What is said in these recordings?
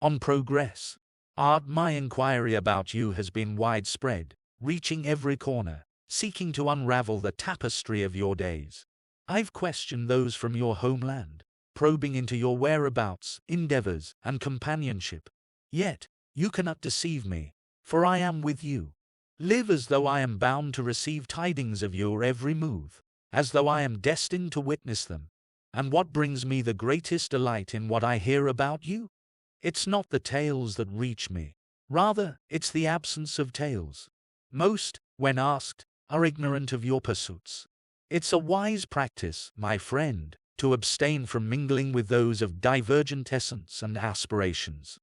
on progress. My inquiry about you has been widespread, reaching every corner, seeking to unravel the tapestry of your days. I've questioned those from your homeland, probing into your whereabouts, endeavors, and companionship. Yet, you cannot deceive me, for I am with you. Live as though I am bound to receive tidings of your every move, as though I am destined to witness them. And what brings me the greatest delight in what I hear about you? It's not the tales that reach me. Rather, it's the absence of tales. Most, when asked, are ignorant of your pursuits. It's a wise practice, my friend, to abstain from mingling with those of divergent essence and aspirations.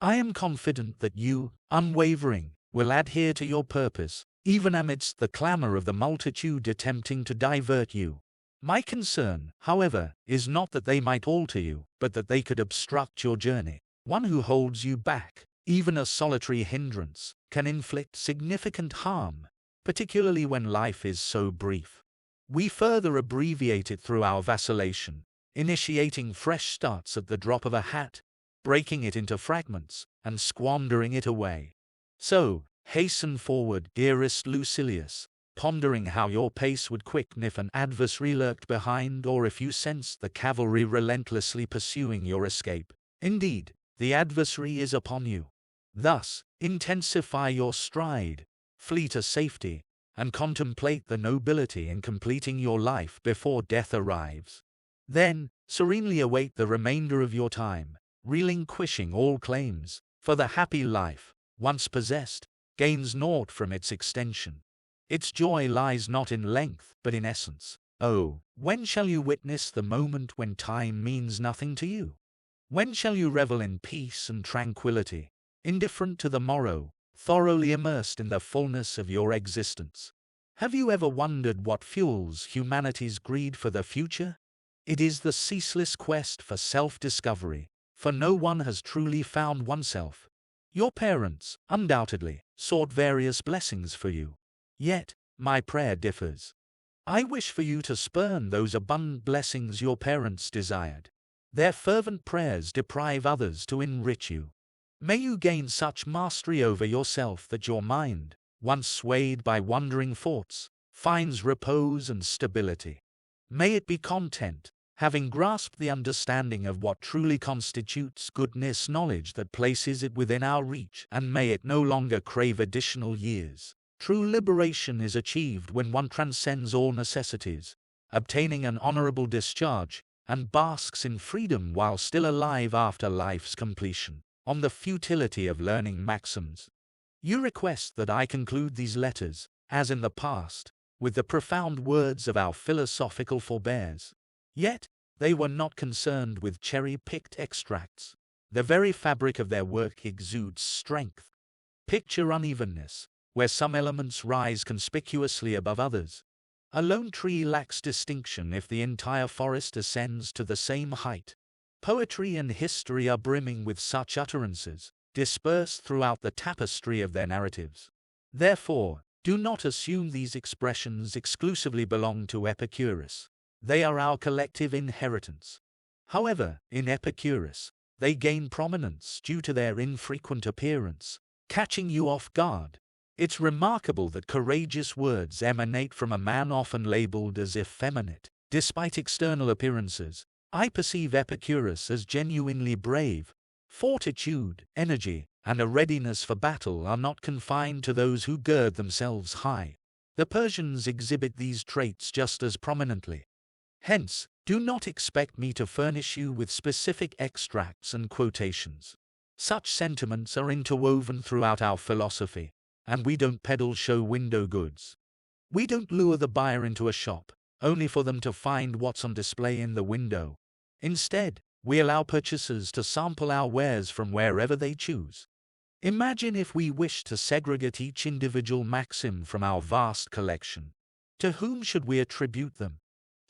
I am confident that you, unwavering, will adhere to your purpose, even amidst the clamor of the multitude attempting to divert you. My concern, however, is not that they might alter you, but that they could obstruct your journey. One who holds you back, even a solitary hindrance, can inflict significant harm, particularly when life is so brief. We further abbreviate it through our vacillation, initiating fresh starts at the drop of a hat, breaking it into fragments, and squandering it away. So, hasten forward, dearest Lucilius, pondering how your pace would quicken if an adversary lurked behind or if you sensed the cavalry relentlessly pursuing your escape. Indeed, the adversary is upon you. Thus, intensify your stride, flee to safety, and contemplate the nobility in completing your life before death arrives. Then, serenely await the remainder of your time, relinquishing all claims, for the happy life, once possessed, gains naught from its extension. Its joy lies not in length, but in essence. Oh, when shall you witness the moment when time means nothing to you? When shall you revel in peace and tranquility, indifferent to the morrow, thoroughly immersed in the fullness of your existence? Have you ever wondered what fuels humanity's greed for the future? It is the ceaseless quest for self-discovery, for no one has truly found oneself. Your parents, undoubtedly, sought various blessings for you. Yet, my prayer differs. I wish for you to spurn those abundant blessings your parents desired. Their fervent prayers deprive others to enrich you. May you gain such mastery over yourself that your mind, once swayed by wandering thoughts, finds repose and stability. May it be content, having grasped the understanding of what truly constitutes goodness, knowledge that places it within our reach, and may it no longer crave additional years. True liberation is achieved when one transcends all necessities, obtaining an honorable discharge, and basks in freedom while still alive after life's completion. On the futility of learning maxims. You request that I conclude these letters, as in the past, with the profound words of our philosophical forebears. Yet, they were not concerned with cherry-picked extracts. The very fabric of their work exudes strength. Picture unevenness, where some elements rise conspicuously above others. A lone tree lacks distinction if the entire forest ascends to the same height. Poetry and history are brimming with such utterances, dispersed throughout the tapestry of their narratives. Therefore, do not assume these expressions exclusively belong to Epicurus. They are our collective inheritance. However, in Epicurus, they gain prominence due to their infrequent appearance, catching you off guard. It's remarkable that courageous words emanate from a man often labeled as effeminate. Despite external appearances, I perceive Epicurus as genuinely brave. Fortitude, energy, and a readiness for battle are not confined to those who gird themselves high. The Persians exhibit these traits just as prominently. Hence, do not expect me to furnish you with specific extracts and quotations. Such sentiments are interwoven throughout our philosophy, and we don't peddle show window goods. We don't lure the buyer into a shop, only for them to find what's on display in the window. Instead, we allow purchasers to sample our wares from wherever they choose. Imagine if we wished to segregate each individual maxim from our vast collection. To whom should we attribute them?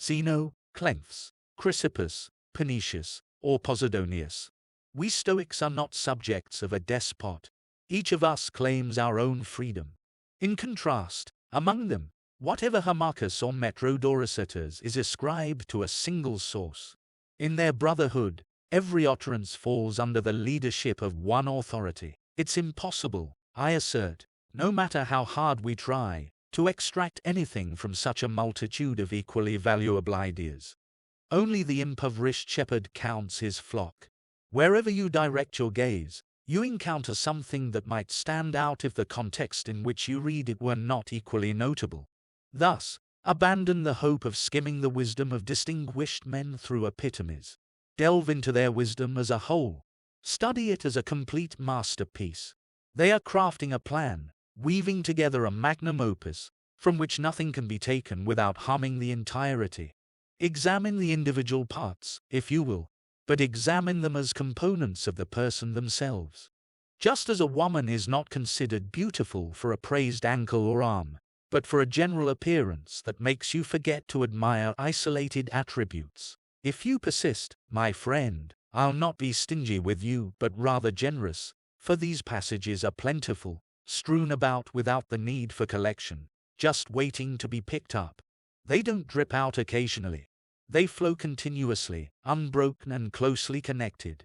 Zeno, Cleanthes, Chrysippus, Panetius, or Posidonius? We Stoics are not subjects of a despot. Each of us claims our own freedom. In contrast, among them, whatever Harmachus or Metrodorus utters is ascribed to a single source. In their brotherhood, Every utterance falls under the leadership of one authority. It's impossible, I assert, no matter how hard we try, to extract anything from such a multitude of equally valuable ideas. Only the impoverished shepherd counts his flock. Wherever you direct your gaze, you encounter something that might stand out if the context in which you read it were not equally notable. Thus, abandon the hope of skimming the wisdom of distinguished men through epitomes. Delve into their wisdom as a whole. Study it as a complete masterpiece. They are crafting a plan, weaving together a magnum opus, from which nothing can be taken without harming the entirety. Examine the individual parts, if you will, but examine them as components of the person themselves. Just as a woman is not considered beautiful for a praised ankle or arm, but for a general appearance that makes you forget to admire isolated attributes. If you persist, my friend, I'll not be stingy with you, but rather generous, for these passages are plentiful, strewn about without the need for collection, just waiting to be picked up. They don't drip out occasionally. They flow continuously, unbroken and closely connected.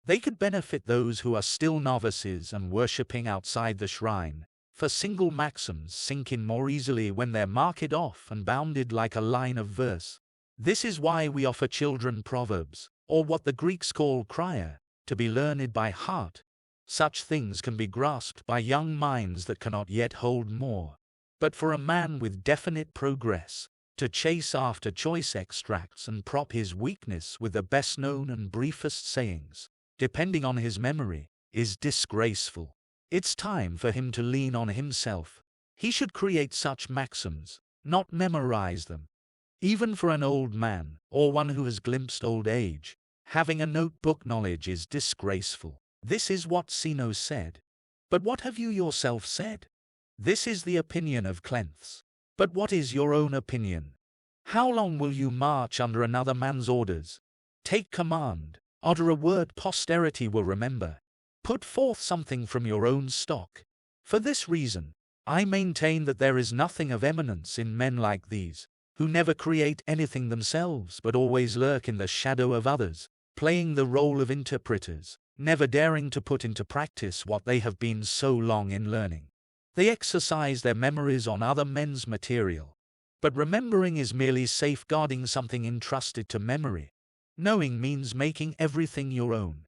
They could benefit those who are still novices and worshipping outside the shrine, for single maxims sink in more easily when they're marked off and bounded like a line of verse. This is why we offer children proverbs, or what the Greeks call krya, to be learned by heart. Such things can be grasped by young minds that cannot yet hold more. But for a man with definite progress, to chase after choice extracts and prop his weakness with the best-known and briefest sayings, depending on his memory, is disgraceful. It's time for him to lean on himself. He should create such maxims, not memorize them. Even for an old man, or one who has glimpsed old age, having a notebook knowledge is disgraceful. This is what Zeno said. But what have you yourself said? This is the opinion of Clenthes. But what is your own opinion? How long will you march under another man's orders? Take command, utter a word posterity will remember. Put forth something from your own stock. For this reason, I maintain that there is nothing of eminence in men like these, who never create anything themselves but always lurk in the shadow of others, playing the role of interpreters, never daring to put into practice what they have been so long in learning. They exercise their memories on other men's material. But remembering is merely safeguarding something entrusted to memory. Knowing means making everything your own.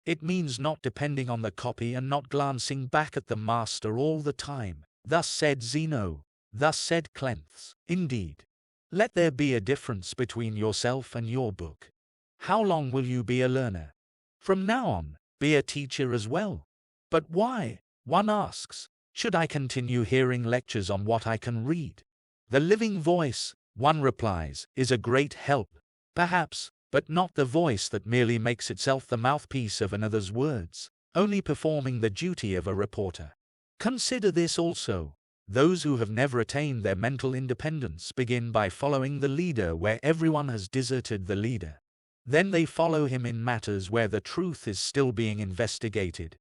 It means not depending on the copy and not glancing back at the master all the time. Thus said Zeno, thus said Clenthes. Indeed, let there be a difference between yourself and your book. How long will you be a learner? From now on, be a teacher as well. But why, one asks, should I continue hearing lectures on what I can read? The living voice, one replies, is a great help, perhaps, but not the voice that merely makes itself the mouthpiece of another's words, only performing the duty of a reporter. Consider this also. Those who have never attained their mental independence begin by following the leader where everyone has deserted the leader. Then they follow him in matters where the truth is still being investigated.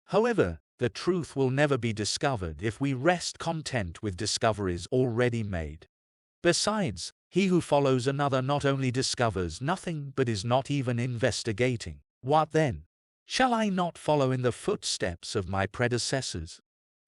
However, the truth will never be discovered if we rest content with discoveries already made. Besides, he who follows another not only discovers nothing but is not even investigating. What then? Shall I not follow in the footsteps of my predecessors?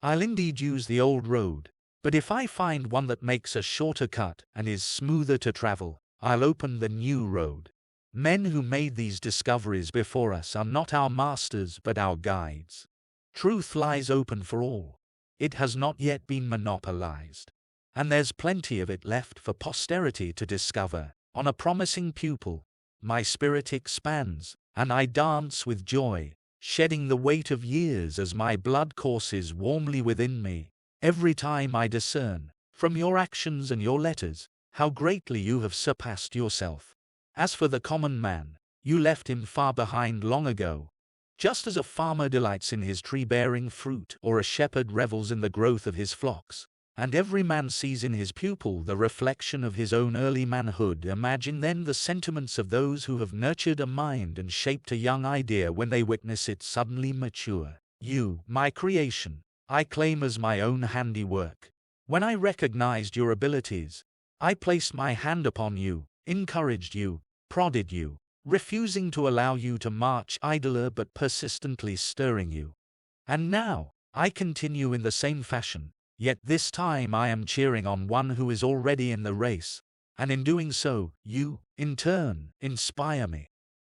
I'll indeed use the old road, but if I find one that makes a shorter cut and is smoother to travel, I'll open the new road. Men who made these discoveries before us are not our masters but our guides. Truth lies open for all. It has not yet been monopolized. And there's plenty of it left for posterity to discover. On a promising pupil, my spirit expands, and I dance with joy, shedding the weight of years as my blood courses warmly within me, every time I discern, from your actions and your letters, how greatly you have surpassed yourself. As for the common man, you left him far behind long ago. Just as a farmer delights in his tree-bearing fruit or a shepherd revels in the growth of his flocks, and every man sees in his pupil the reflection of his own early manhood, imagine then the sentiments of those who have nurtured a mind and shaped a young idea when they witness it suddenly mature. You, my creation, I claim as my own handiwork. When I recognized your abilities, I placed my hand upon you, encouraged you, prodded you, refusing to allow you to march idler but persistently stirring you. And now, I continue in the same fashion, yet this time I am cheering on one who is already in the race, and in doing so, you, in turn, inspire me.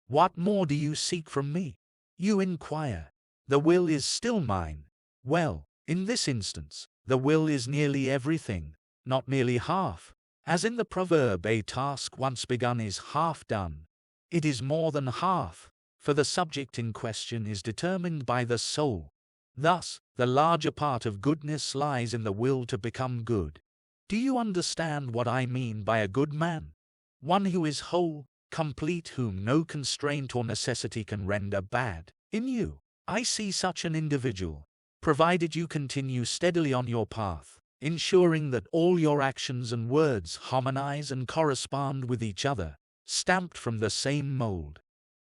What more do you seek from me? You inquire. The will is still mine. Well, in this instance, the will is nearly everything, not merely half. As in the proverb, a task once begun is half done. It is more than half, for the subject in question is determined by the soul. Thus, the larger part of goodness lies in the will to become good. Do you understand what I mean by a good man? One who is whole, complete, whom no constraint or necessity can render bad. In you, I see such an individual, provided you continue steadily on your path, ensuring that all your actions and words harmonize and correspond with each other, stamped from the same mold.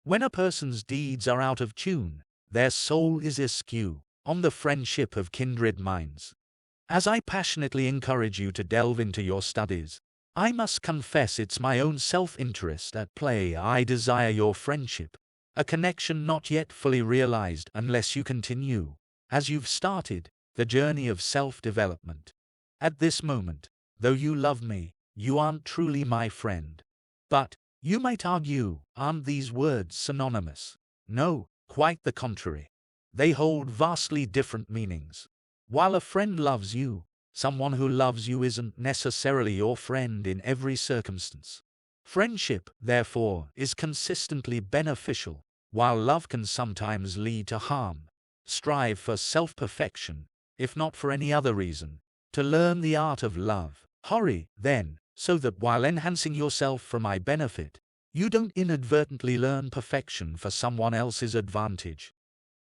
When a person's deeds are out of tune, their soul is askew on the friendship of kindred minds. As I passionately encourage you to delve into your studies, I must confess it's my own self-interest at play. I desire your friendship, a connection not yet fully realized unless you continue, as you've started, the journey of self-development. At this moment, though you love me, you aren't truly my friend. But, you might argue, aren't these words synonymous? No, quite the contrary. They hold vastly different meanings. While a friend loves you, someone who loves you isn't necessarily your friend in every circumstance. Friendship, therefore, is consistently beneficial, while love can sometimes lead to harm. Strive for self-perfection, if not for any other reason, to learn the art of love. Hurry, then, so that while enhancing yourself for my benefit, you don't inadvertently learn perfection for someone else's advantage.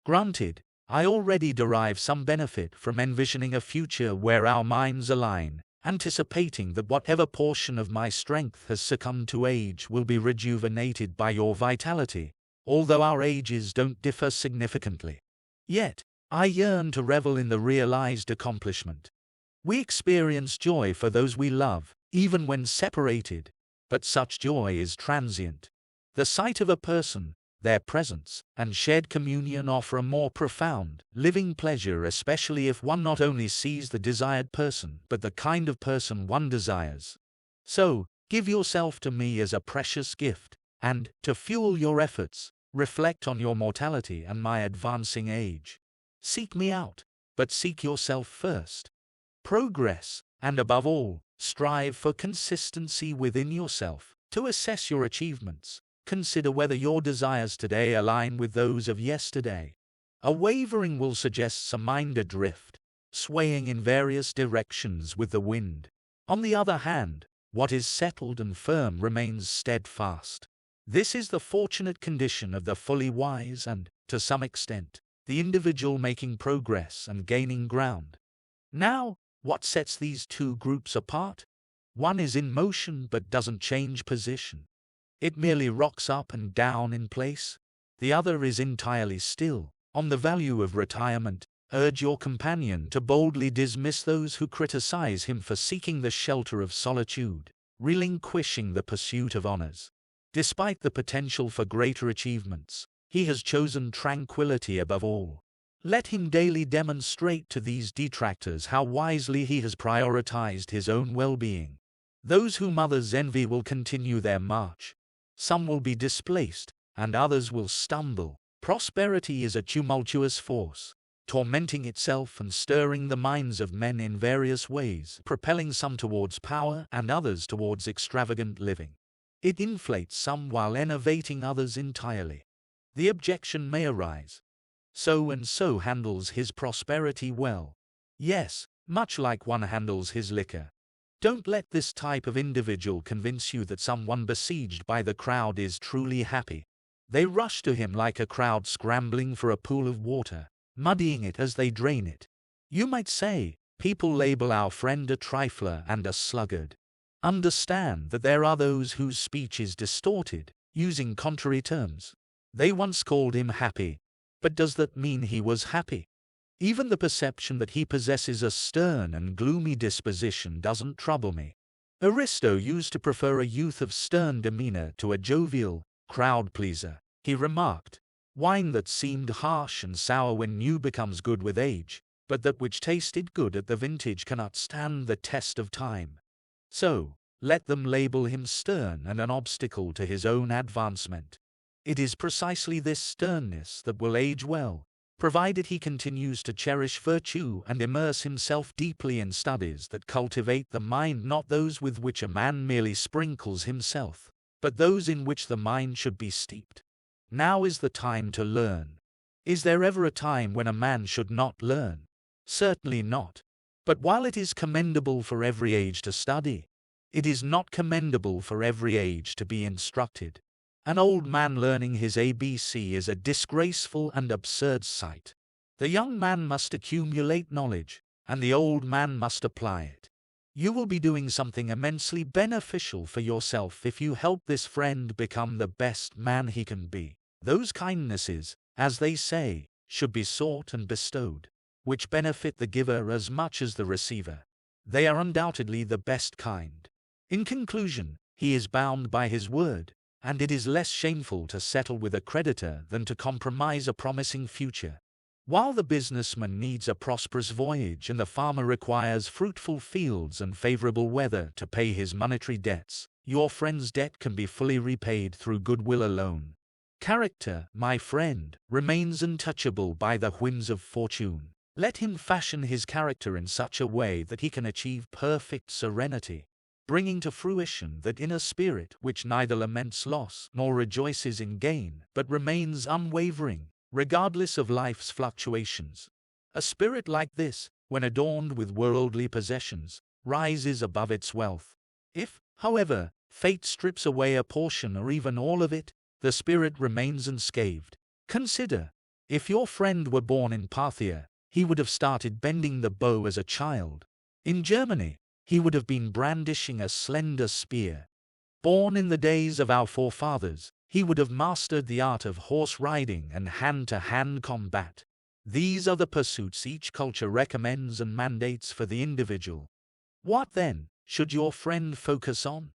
Granted, I already derive some benefit from envisioning a future where our minds align, anticipating that whatever portion of my strength has succumbed to age will be rejuvenated by your vitality, although our ages don't differ significantly. Yet, I yearn to revel in the realized accomplishment. We experience joy for those we love, even when separated, but such joy is transient. The sight of a person, their presence, and shared communion offer a more profound, living pleasure, especially if one not only sees the desired person, but the kind of person one desires. So, give yourself to me as a precious gift, and, to fuel your efforts, reflect on your mortality and my advancing age. Seek me out, but seek yourself first. Progress, and above all, strive for consistency within yourself. To assess your achievements, consider whether your desires today align with those of yesterday. A wavering will suggest some mind adrift, swaying in various directions with the wind. On the other hand, what is settled and firm remains steadfast. This is the fortunate condition of the fully wise and, to some extent, the individual making progress and gaining ground. Now, what sets these two groups apart? One is in motion but doesn't change position. It merely rocks up and down in place. The other is entirely still. On the value of retirement, urge your companion to boldly dismiss those who criticize him for seeking the shelter of solitude, relinquishing the pursuit of honors. Despite the potential for greater achievements, he has chosen tranquility above all. Let him daily demonstrate to these detractors how wisely he has prioritized his own well-being. Those whom others envy will continue their march. Some will be displaced, and others will stumble. Prosperity is a tumultuous force, tormenting itself and stirring the minds of men in various ways, propelling some towards power and others towards extravagant living. It inflates some while enervating others entirely. The objection may arise, so and so handles his prosperity well. Yes, much like one handles his liquor. Don't let this type of individual convince you that someone besieged by the crowd is truly happy. They rush to him like a crowd scrambling for a pool of water, muddying it as they drain it. You might say, people label our friend a trifler and a sluggard. Understand that there are those whose speech is distorted, using contrary terms. They once called him happy, but does that mean he was happy? Even the perception that he possesses a stern and gloomy disposition doesn't trouble me. Aristo used to prefer a youth of stern demeanor to a jovial, crowd pleaser, he remarked. Wine that seemed harsh and sour when new becomes good with age, but that which tasted good at the vintage cannot stand the test of time. So, let them label him stern and an obstacle to his own advancement. It is precisely this sternness that will age well, provided he continues to cherish virtue and immerse himself deeply in studies that cultivate the mind, not those with which a man merely sprinkles himself, but those in which the mind should be steeped. Now is the time to learn. Is there ever a time when a man should not learn? Certainly not. But while it is commendable for every age to study, it is not commendable for every age to be instructed. An old man learning his ABC is a disgraceful and absurd sight. The young man must accumulate knowledge, and the old man must apply it. You will be doing something immensely beneficial for yourself if you help this friend become the best man he can be. Those kindnesses, as they say, should be sought and bestowed, which benefit the giver as much as the receiver. They are undoubtedly the best kind. In conclusion, he is bound by his word, and it is less shameful to settle with a creditor than to compromise a promising future. While the businessman needs a prosperous voyage and the farmer requires fruitful fields and favorable weather to pay his monetary debts, your friend's debt can be fully repaid through goodwill alone. Character, my friend, remains untouchable by the whims of fortune. Let him fashion his character in such a way that he can achieve perfect serenity, bringing to fruition that inner spirit which neither laments loss nor rejoices in gain, but remains unwavering, regardless of life's fluctuations. A spirit like this, when adorned with worldly possessions, rises above its wealth. If, however, fate strips away a portion or even all of it, the spirit remains unscathed. Consider, if your friend were born in Parthia, he would have started bending the bow as a child. In Germany, he would have been brandishing a slender spear. Born in the days of our forefathers, he would have mastered the art of horse riding and hand-to-hand combat. These are the pursuits each culture recommends and mandates for the individual. What, then, should your friend focus on?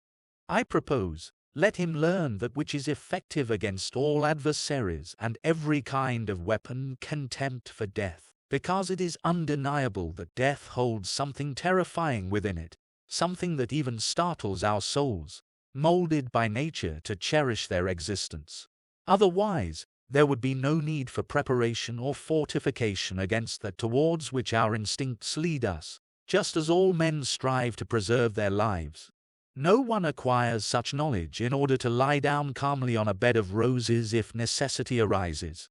I propose, let him learn that which is effective against all adversaries and every kind of weapon, contempt for death. Because it is undeniable that death holds something terrifying within it, something that even startles our souls, molded by nature to cherish their existence. Otherwise, there would be no need for preparation or fortification against that towards which our instincts lead us, just as all men strive to preserve their lives. No one acquires such knowledge in order to lie down calmly on a bed of roses if necessity arises.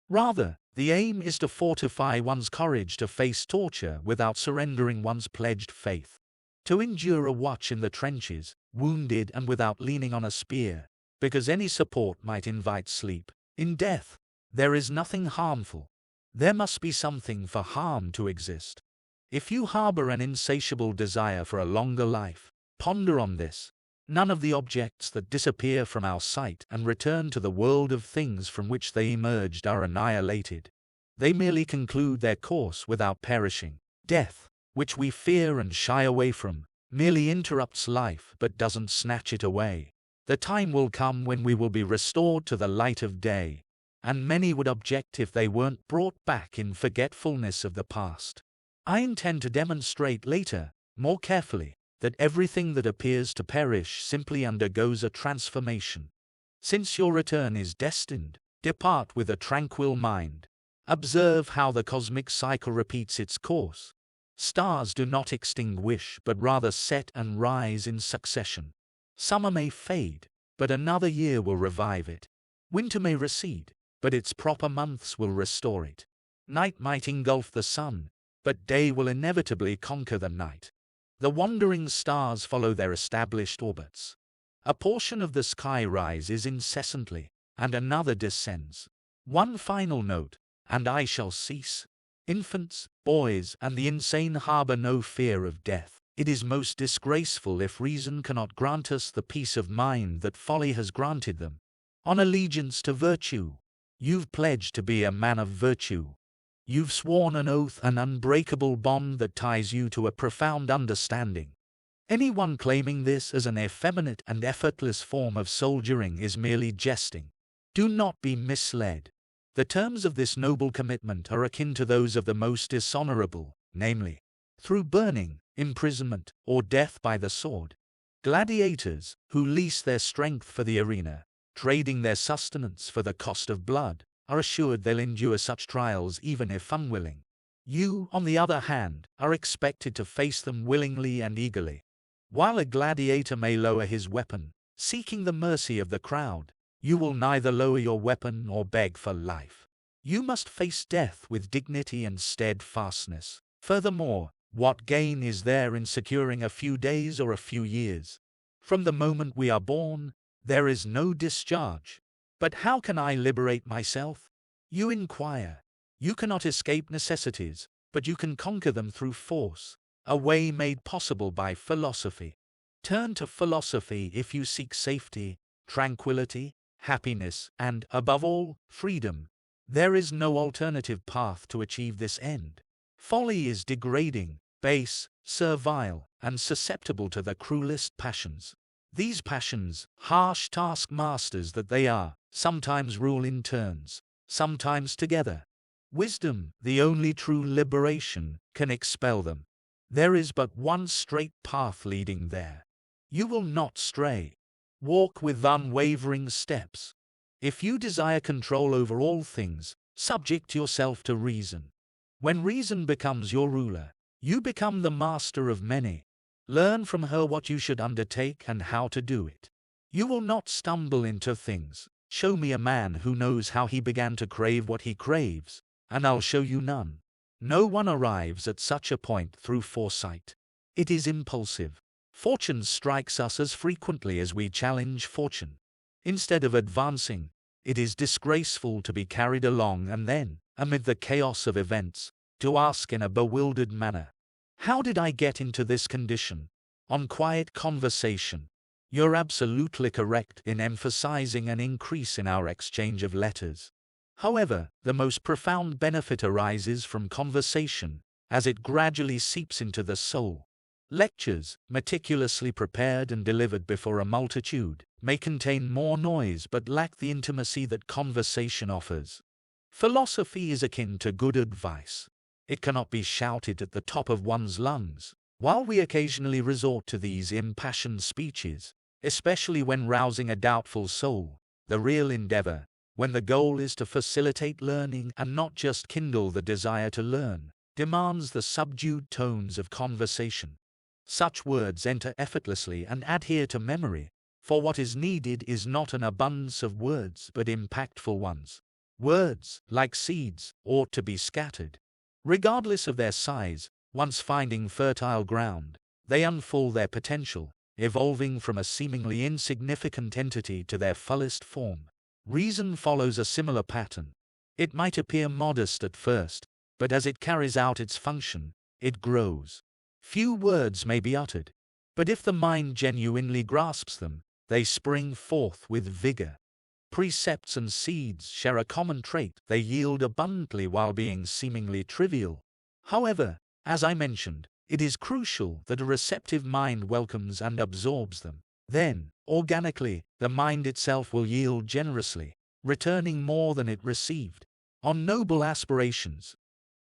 Rather, the aim is to fortify one's courage to face torture without surrendering one's pledged faith. To endure a watch in the trenches, wounded and without leaning on a spear, because any support might invite sleep. In death, there is nothing harmful. There must be something for harm to exist. If you harbor an insatiable desire for a longer life, ponder on this. None of the objects that disappear from our sight and return to the world of things from which they emerged are annihilated. They merely conclude their course without perishing. Death, which we fear and shy away from, merely interrupts life but doesn't snatch it away. The time will come when we will be restored to the light of day, and many would object if they weren't brought back in forgetfulness of the past. I intend to demonstrate later, more carefully, that everything that appears to perish simply undergoes a transformation. Since your return is destined, depart with a tranquil mind. Observe how the cosmic cycle repeats its course. Stars do not extinguish but rather set and rise in succession. Summer may fade, but another year will revive it. Winter may recede, but its proper months will restore it. Night might engulf the sun, but day will inevitably conquer the night. The wandering stars follow their established orbits. A portion of the sky rises incessantly, and another descends. One final note, and I shall cease. Infants, boys, and the insane harbor no fear of death. It is most disgraceful if reason cannot grant us the peace of mind that folly has granted them. On allegiance to virtue, you've pledged to be a man of virtue. You've sworn an oath, an unbreakable bond that ties you to a profound understanding. Anyone claiming this as an effeminate and effortless form of soldiering is merely jesting. Do not be misled. The terms of this noble commitment are akin to those of the most dishonorable, namely, through burning, imprisonment, or death by the sword. Gladiators, who lease their strength for the arena, trading their sustenance for the cost of blood, are assured they'll endure such trials even if unwilling. You, on the other hand, are expected to face them willingly and eagerly. While a gladiator may lower his weapon, seeking the mercy of the crowd, you will neither lower your weapon nor beg for life. You must face death with dignity and steadfastness. Furthermore, what gain is there in securing a few days or a few years? From the moment we are born, there is no discharge. But how can I liberate myself? You inquire. You cannot escape necessities, but you can conquer them through force, a way made possible by philosophy. Turn to philosophy if you seek safety, tranquility, happiness, and, above all, freedom. There is no alternative path to achieve this end. Folly is degrading, base, servile, and susceptible to the cruelest passions. These passions, harsh taskmasters that they are, sometimes rule in turns, sometimes together. Wisdom, the only true liberation, can expel them. There is but one straight path leading there. You will not stray. Walk with unwavering steps. If you desire control over all things, subject yourself to reason. When reason becomes your ruler, you become the master of many. Learn from her what you should undertake and how to do it. You will not stumble into things. Show me a man who knows how he began to crave what he craves, and I'll show you none. No one arrives at such a point through foresight. It is impulsive. Fortune strikes us as frequently as we challenge fortune. Instead of advancing, it is disgraceful to be carried along and then, amid the chaos of events, to ask in a bewildered manner, "How did I get into this condition?" On quiet conversation, you're absolutely correct in emphasizing an increase in our exchange of letters. However, the most profound benefit arises from conversation, as it gradually seeps into the soul. Lectures, meticulously prepared and delivered before a multitude, may contain more noise but lack the intimacy that conversation offers. Philosophy is akin to good advice. It cannot be shouted at the top of one's lungs. While we occasionally resort to these impassioned speeches, especially when rousing a doubtful soul, the real endeavor, when the goal is to facilitate learning and not just kindle the desire to learn, demands the subdued tones of conversation. Such words enter effortlessly and adhere to memory, for what is needed is not an abundance of words but impactful ones. Words, like seeds, ought to be scattered. Regardless of their size, once finding fertile ground, they unfold their potential, evolving from a seemingly insignificant entity to their fullest form. Reason follows a similar pattern. It might appear modest at first, but as it carries out its function, it grows. Few words may be uttered, but if the mind genuinely grasps them, they spring forth with vigor. Precepts and seeds share a common trait. They yield abundantly while being seemingly trivial. However, as I mentioned, it is crucial that a receptive mind welcomes and absorbs them. Then, organically, the mind itself will yield generously, returning more than it received. On noble aspirations.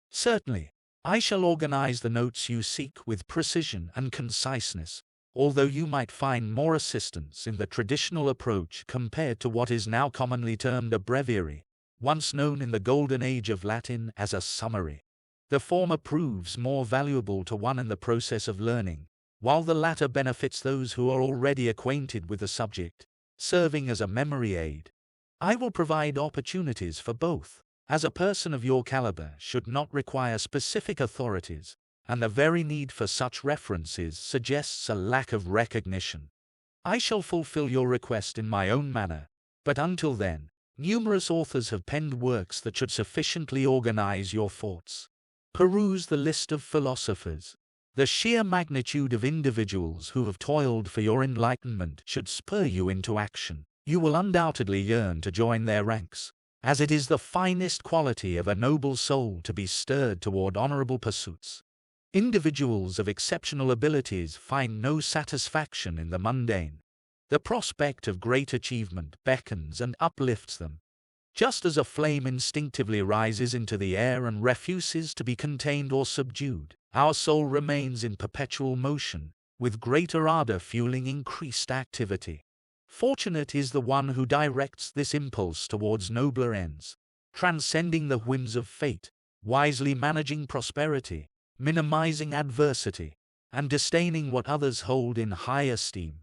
Certainly, I shall organize the notes you seek with precision and conciseness, although you might find more assistance in the traditional approach compared to what is now commonly termed a breviary, once known in the golden age of Latin as a summary. The former proves more valuable to one in the process of learning, while the latter benefits those who are already acquainted with the subject, serving as a memory aid. I will provide opportunities for both, as a person of your caliber should not require specific authorities, and the very need for such references suggests a lack of recognition. I shall fulfill your request in my own manner, but until then, numerous authors have penned works that should sufficiently organize your thoughts. Peruse the list of philosophers. The sheer magnitude of individuals who have toiled for your enlightenment should spur you into action. You will undoubtedly yearn to join their ranks, as it is the finest quality of a noble soul to be stirred toward honorable pursuits. Individuals of exceptional abilities find no satisfaction in the mundane. The prospect of great achievement beckons and uplifts them. Just as a flame instinctively rises into the air and refuses to be contained or subdued, our soul remains in perpetual motion, with greater ardor fueling increased activity. Fortunate is the one who directs this impulse towards nobler ends, transcending the whims of fate, wisely managing prosperity, minimizing adversity, and disdaining what others hold in high esteem.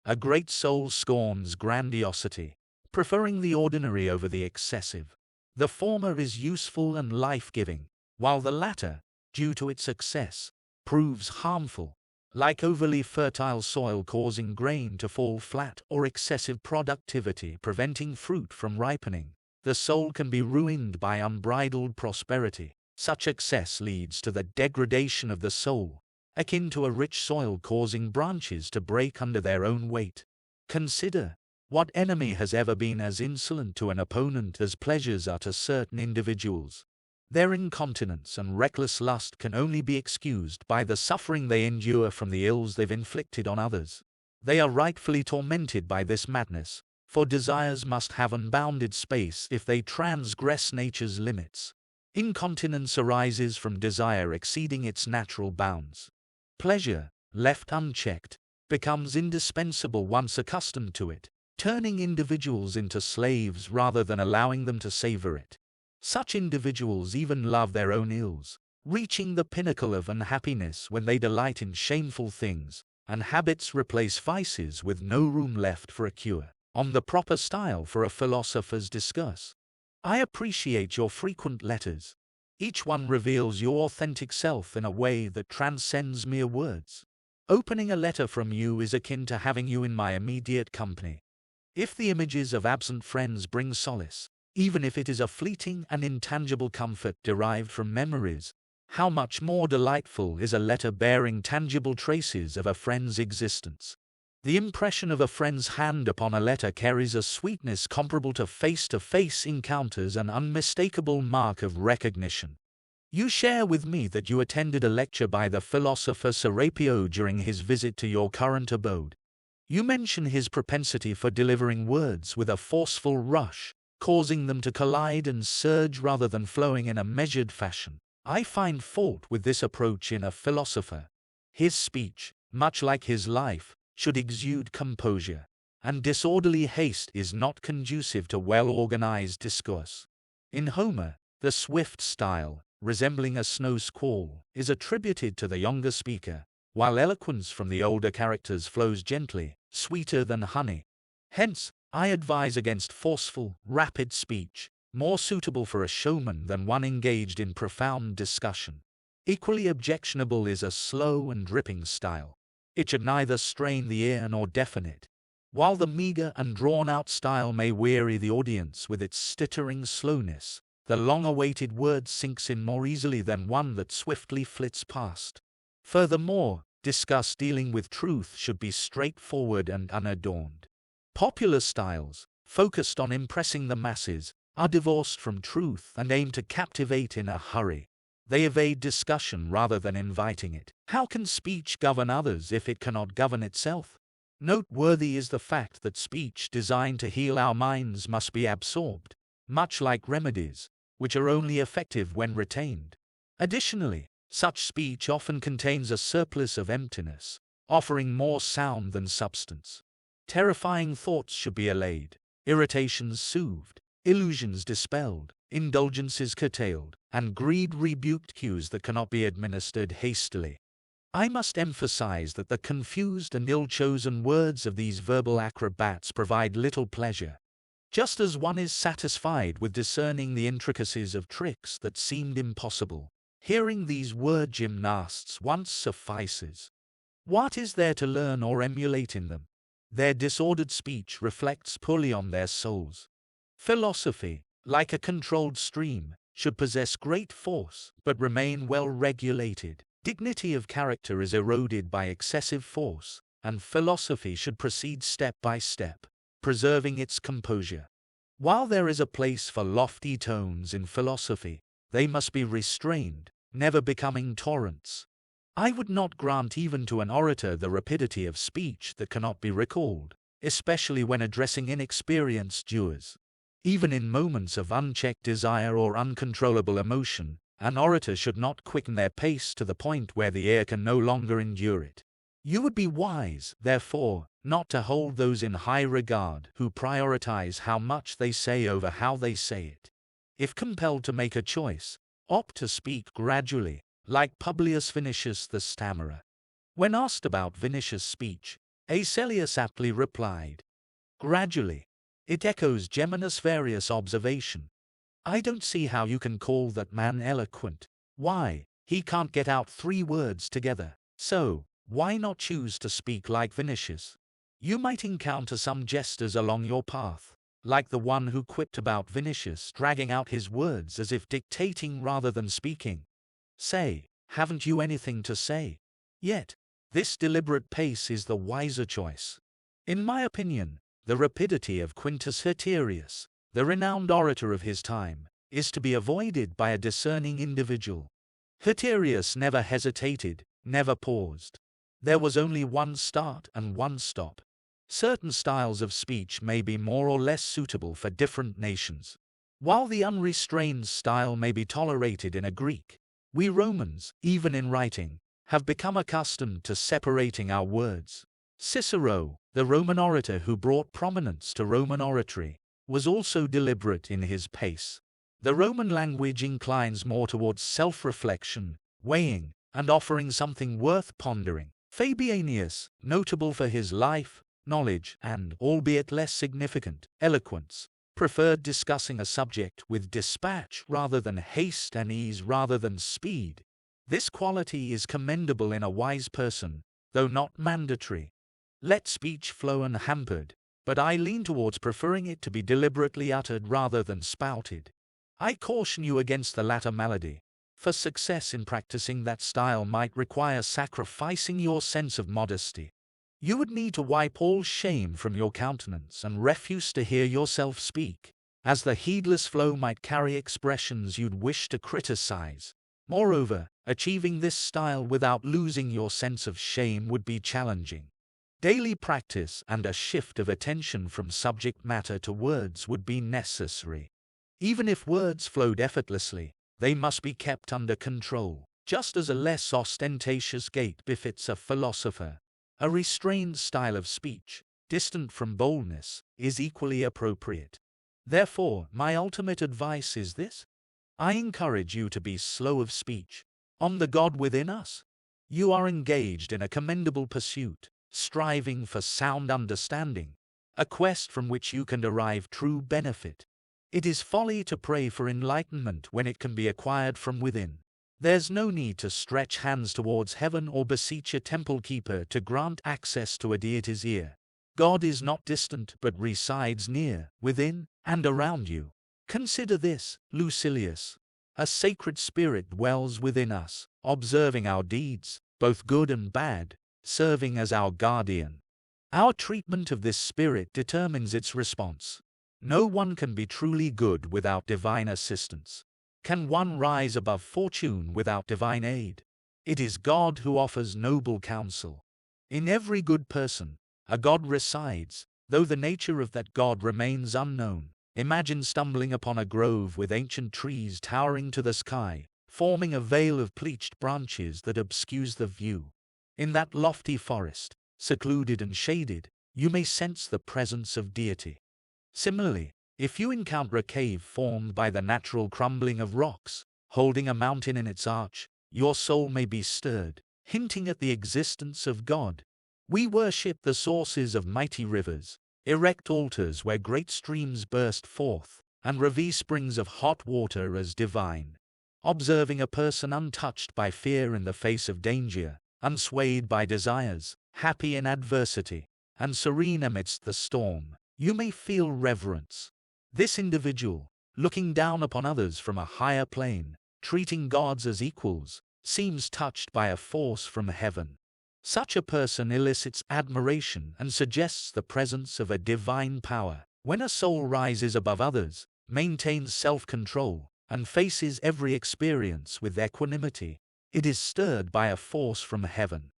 A great soul scorns grandiosity, preferring the ordinary over the excessive. The former is useful and life-giving, while the latter, due to its excess, proves harmful, like overly fertile soil causing grain to fall flat or excessive productivity preventing fruit from ripening. The soul can be ruined by unbridled prosperity. Such excess leads to the degradation of the soul, akin to a rich soil causing branches to break under their own weight. Consider, what enemy has ever been as insolent to an opponent as pleasures are to certain individuals? Their incontinence and reckless lust can only be excused by the suffering they endure from the ills they've inflicted on others. They are rightfully tormented by this madness, for desires must have unbounded space if they transgress nature's limits. Incontinence arises from desire exceeding its natural bounds. Pleasure, left unchecked, becomes indispensable once accustomed to it, turning individuals into slaves rather than allowing them to savor it. Such individuals even love their own ills, reaching the pinnacle of unhappiness when they delight in shameful things, and habits replace vices with no room left for a cure. On the proper style for a philosopher's discourse. I appreciate your frequent letters. Each one reveals your authentic self in a way that transcends mere words. Opening a letter from you is akin to having you in my immediate company. If the images of absent friends bring solace, even if it is a fleeting and intangible comfort derived from memories, how much more delightful is a letter bearing tangible traces of a friend's existence. The impression of a friend's hand upon a letter carries a sweetness comparable to face-to-face encounters, an unmistakable mark of recognition. You share with me that you attended a lecture by the philosopher Seneca during his visit to your current abode. You mention his propensity for delivering words with a forceful rush, causing them to collide and surge rather than flowing in a measured fashion. I find fault with this approach in a philosopher. His speech, much like his life, should exude composure, and disorderly haste is not conducive to well-organized discourse. In Homer, the swift style, resembling a snow squall, is attributed to the younger speaker, while eloquence from the older characters flows gently, sweeter than honey. Hence, I advise against forceful, rapid speech, more suitable for a showman than one engaged in profound discussion. Equally objectionable is a slow and dripping style. It should neither strain the ear nor deafen it. While the meager and drawn-out style may weary the audience with its stuttering slowness, the long-awaited word sinks in more easily than one that swiftly flits past. Furthermore, discourse dealing with truth should be straightforward and unadorned. Popular styles, focused on impressing the masses, are divorced from truth and aim to captivate in a hurry. They evade discussion rather than inviting it. How can speech govern others if it cannot govern itself? Noteworthy is the fact that speech designed to heal our minds must be absorbed, much like remedies, which are only effective when retained. Additionally, such speech often contains a surplus of emptiness, offering more sound than substance. Terrifying thoughts should be allayed, irritations soothed, illusions dispelled, indulgences curtailed, and greed rebuked. Cues that cannot be administered hastily. I must emphasize that the confused and ill-chosen words of these verbal acrobats provide little pleasure. Just as one is satisfied with discerning the intricacies of tricks that seemed impossible, hearing these word gymnasts once suffices. What is there to learn or emulate in them? Their disordered speech reflects poorly on their souls. Philosophy, like a controlled stream, should possess great force, but remain well regulated. Dignity of character is eroded by excessive force, and philosophy should proceed step by step, preserving its composure. While there is a place for lofty tones in philosophy, they must be restrained, never becoming torrents. I would not grant even to an orator the rapidity of speech that cannot be recalled, especially when addressing inexperienced doers. Even in moments of unchecked desire or uncontrollable emotion, an orator should not quicken their pace to the point where the ear can no longer endure it. You would be wise, therefore, not to hold those in high regard who prioritize how much they say over how they say it. If compelled to make a choice, opt to speak gradually, like Publius Vinicius the stammerer. When asked about Vinicius' speech, Asellius aptly replied, "Gradually." It echoes Geminus Varius' observation. "I don't see how you can call that man eloquent. Why, he can't get out 3 words together. So, why not choose to speak like Vinicius?" You might encounter some jesters along your path, like the one who quipped about Vinicius dragging out his words as if dictating rather than speaking. Say, haven't you anything to say? Yet, this deliberate pace is the wiser choice. In my opinion, the rapidity of Quintus Haterius, the renowned orator of his time, is to be avoided by a discerning individual. Haterius never hesitated, never paused. There was only one start and one stop. Certain styles of speech may be more or less suitable for different nations. While the unrestrained style may be tolerated in a Greek, we Romans, even in writing, have become accustomed to separating our words. Cicero, the Roman orator who brought prominence to Roman oratory, was also deliberate in his pace. The Roman language inclines more towards self-reflection, weighing, and offering something worth pondering. Fabianius, notable for his life, knowledge, and, albeit less significant, eloquence, preferred discussing a subject with dispatch rather than haste and ease rather than speed. This quality is commendable in a wise person, though not mandatory. Let speech flow unhampered, but I lean towards preferring it to be deliberately uttered rather than spouted. I caution you against the latter malady, for success in practicing that style might require sacrificing your sense of modesty. You would need to wipe all shame from your countenance and refuse to hear yourself speak, as the heedless flow might carry expressions you'd wish to criticize. Moreover, achieving this style without losing your sense of shame would be challenging. Daily practice and a shift of attention from subject matter to words would be necessary. Even if words flowed effortlessly, they must be kept under control, just as a less ostentatious gait befits a philosopher. A restrained style of speech, distant from boldness, is equally appropriate. Therefore, my ultimate advice is this. I encourage you to be slow of speech. On the God within us, you are engaged in a commendable pursuit, striving for sound understanding, a quest from which you can derive true benefit. It is folly to pray for enlightenment when it can be acquired from within. There's no need to stretch hands towards heaven or beseech a temple keeper to grant access to a deity's ear. God is not distant but resides near, within, and around you. Consider this, Lucilius. A sacred spirit dwells within us, observing our deeds, both good and bad, serving as our guardian. Our treatment of this spirit determines its response. No one can be truly good without divine assistance. Can one rise above fortune without divine aid? It is God who offers noble counsel. In every good person, a God resides, though the nature of that God remains unknown. Imagine stumbling upon a grove with ancient trees towering to the sky, forming a veil of pleached branches that obscures the view. In that lofty forest, secluded and shaded, you may sense the presence of deity. Similarly, if you encounter a cave formed by the natural crumbling of rocks, holding a mountain in its arch, your soul may be stirred, hinting at the existence of God. We worship the sources of mighty rivers, erect altars where great streams burst forth, and revere springs of hot water as divine. Observing a person untouched by fear in the face of danger, unswayed by desires, happy in adversity, and serene amidst the storm, you may feel reverence. This individual, looking down upon others from a higher plane, treating gods as equals, seems touched by a force from heaven. Such a person elicits admiration and suggests the presence of a divine power. When a soul rises above others, maintains self-control, and faces every experience with equanimity, It is stirred by a force from heaven.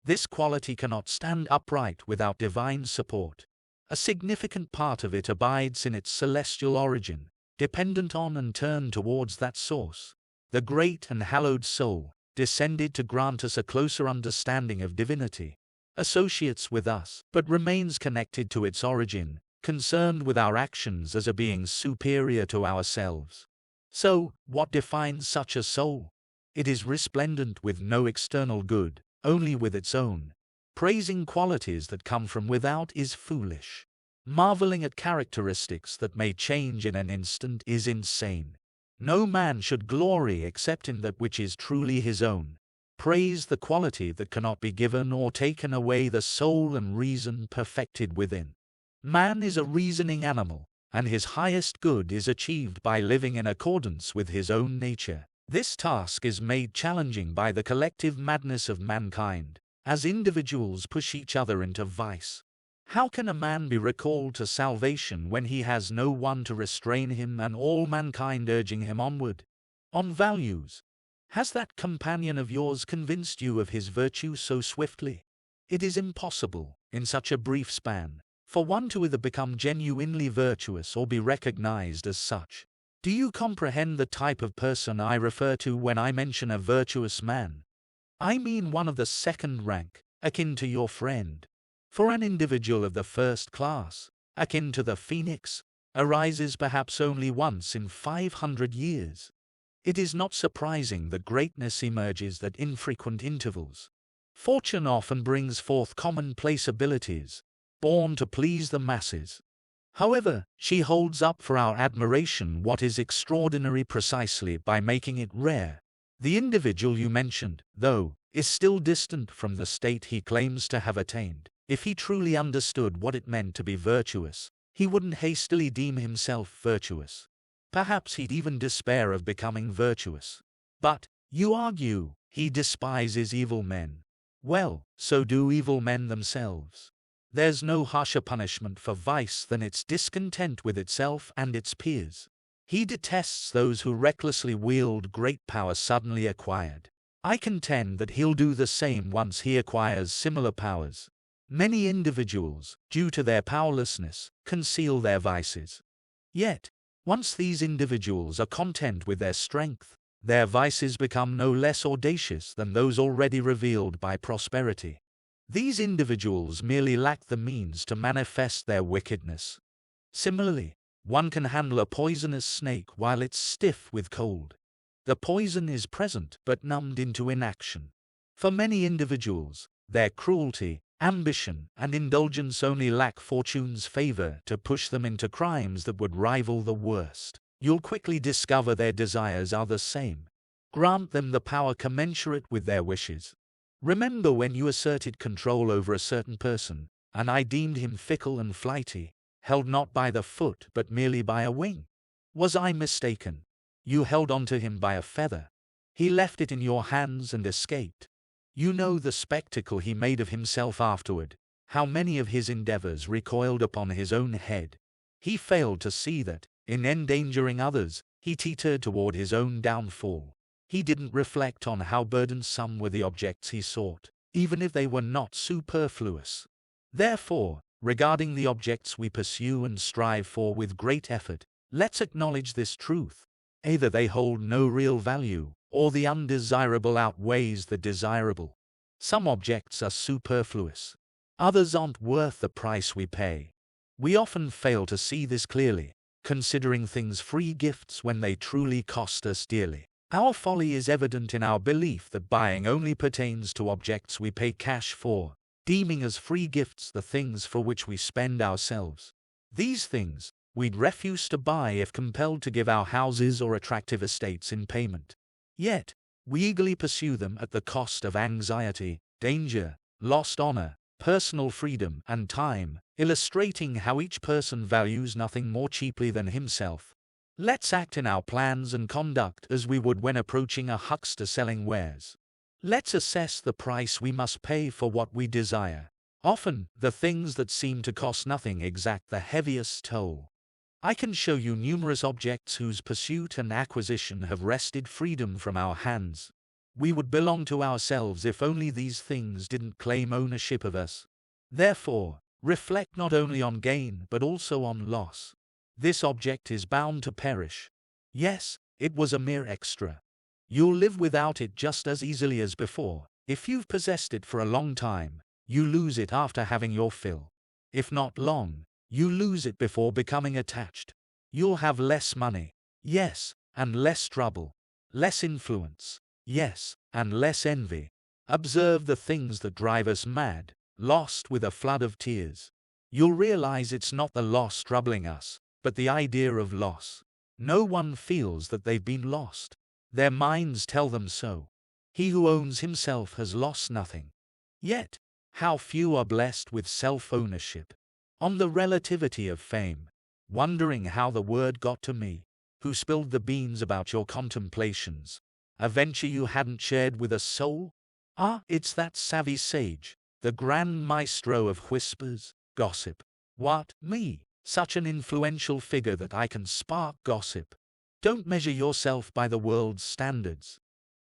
This quality cannot stand upright without divine support. A significant part of it abides in its celestial origin, dependent on and turned towards that source. The great and hallowed soul, descended to grant us a closer understanding of divinity, associates with us, but remains connected to its origin, concerned with our actions as a being superior to ourselves. So, what defines such a soul? It is resplendent with no external good, only with its own. Praising qualities that come from without is foolish. Marveling at characteristics that may change in an instant is insane. No man should glory except in that which is truly his own. Praise the quality that cannot be given or taken away, the soul and reason perfected within. Man is a reasoning animal, and his highest good is achieved by living in accordance with his own nature. This task is made challenging by the collective madness of mankind, as individuals push each other into vice. How can a man be recalled to salvation when he has no one to restrain him and all mankind urging him onward? On values. Has that companion of yours convinced you of his virtue so swiftly? It is impossible, in such a brief span, for one to either become genuinely virtuous or be recognized as such. Do you comprehend the type of person I refer to when I mention a virtuous man? I mean one of the second rank, akin to your friend. For an individual of the first class, akin to the phoenix, arises perhaps only once in 500 years. It is not surprising that greatness emerges at infrequent intervals. Fortune often brings forth commonplace abilities, born to please the masses. However, she holds up for our admiration what is extraordinary precisely by making it rare. The individual you mentioned, though, is still distant from the state he claims to have attained. If he truly understood what it meant to be virtuous, he wouldn't hastily deem himself virtuous. Perhaps he'd even despair of becoming virtuous. But, you argue, he despises evil men. Well, so do evil men themselves. There's no harsher punishment for vice than its discontent with itself and its peers. He detests those who recklessly wield great power suddenly acquired. I contend that he'll do the same once he acquires similar powers. Many individuals, due to their powerlessness, conceal their vices. Yet, once these individuals are content with their strength, their vices become no less audacious than those already revealed by prosperity. These individuals merely lack the means to manifest their wickedness. Similarly, one can handle a poisonous snake while it's stiff with cold. The poison is present but numbed into inaction. For many individuals, their cruelty, ambition, and indulgence only lack fortune's favor to push them into crimes that would rival the worst. You'll quickly discover their desires are the same. Grant them the power commensurate with their wishes. Remember when you asserted control over a certain person, and I deemed him fickle and flighty, held not by the foot but merely by a wing? Was I mistaken? You held onto him by a feather. He left it in your hands and escaped. You know the spectacle he made of himself afterward, how many of his endeavors recoiled upon his own head. He failed to see that, in endangering others, he teetered toward his own downfall. He didn't reflect on how burdensome were the objects he sought, even if they were not superfluous. Therefore, regarding the objects we pursue and strive for with great effort, let's acknowledge this truth. Either they hold no real value, or the undesirable outweighs the desirable. Some objects are superfluous. Others aren't worth the price we pay. We often fail to see this clearly, considering things free gifts when they truly cost us dearly. Our folly is evident in our belief that buying only pertains to objects we pay cash for, deeming as free gifts the things for which we spend ourselves. These things, we'd refuse to buy if compelled to give our houses or attractive estates in payment. Yet, we eagerly pursue them at the cost of anxiety, danger, lost honor, personal freedom, and time, illustrating how each person values nothing more cheaply than himself. Let's act in our plans and conduct as we would when approaching a huckster selling wares. Let's assess the price we must pay for what we desire. Often, the things that seem to cost nothing exact the heaviest toll. I can show you numerous objects whose pursuit and acquisition have wrested freedom from our hands. We would belong to ourselves if only these things didn't claim ownership of us. Therefore, reflect not only on gain but also on loss. This object is bound to perish. Yes, it was a mere extra. You'll live without it just as easily as before. If you've possessed it for a long time, you lose it after having your fill. If not long, you lose it before becoming attached. You'll have less money, yes, and less trouble, less influence, yes, and less envy. Observe the things that drive us mad, lost with a flood of tears. You'll realize it's not the loss troubling us, but the idea of loss. No one feels that they've been lost. Their minds tell them so. He who owns himself has lost nothing. Yet, how few are blessed with self-ownership. On the relativity of fame, wondering how the word got to me, who spilled the beans about your contemplations, a venture you hadn't shared with a soul? Ah, it's that savvy sage, the grand maestro of whispers, gossip. What, me, such an influential figure that I can spark gossip? Don't measure yourself by the world's standards.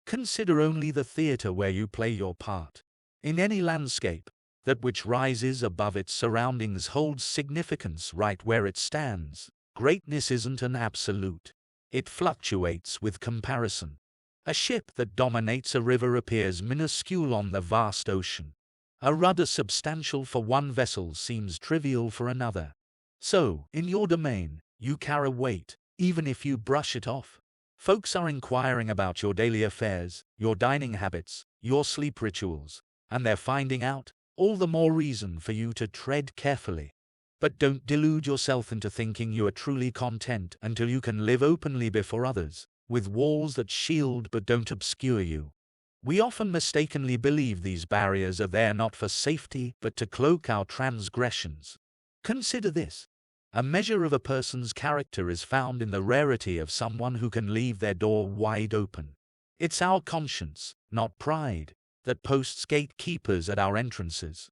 Consider only the theater where you play your part. In any landscape, that which rises above its surroundings holds significance right where it stands. Greatness isn't an absolute. It fluctuates with comparison. A ship that dominates a river appears minuscule on the vast ocean. A rudder substantial for one vessel seems trivial for another. So, in your domain, you carry weight, even if you brush it off. Folks are inquiring about your daily affairs, your dining habits, your sleep rituals, and they're finding out, all the more reason for you to tread carefully. But don't delude yourself into thinking you are truly content until you can live openly before others, with walls that shield but don't obscure you. We often mistakenly believe these barriers are there not for safety but to cloak our transgressions. Consider this. A measure of a person's character is found in the rarity of someone who can leave their door wide open. It's our conscience, not pride, that posts gatekeepers at our entrances.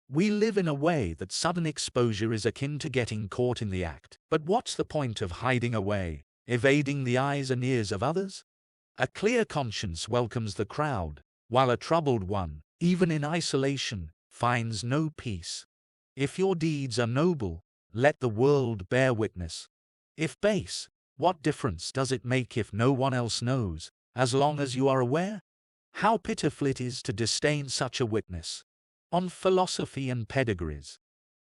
We live in a way that sudden exposure is akin to getting caught in the act. But what's the point of hiding away, evading the eyes and ears of others? A clear conscience welcomes the crowd, while a troubled one, even in isolation, finds no peace. If your deeds are noble, let the world bear witness. If base, what difference does it make if no one else knows, as long as you are aware? How pitiful it is to disdain such a witness. On philosophy and pedigrees.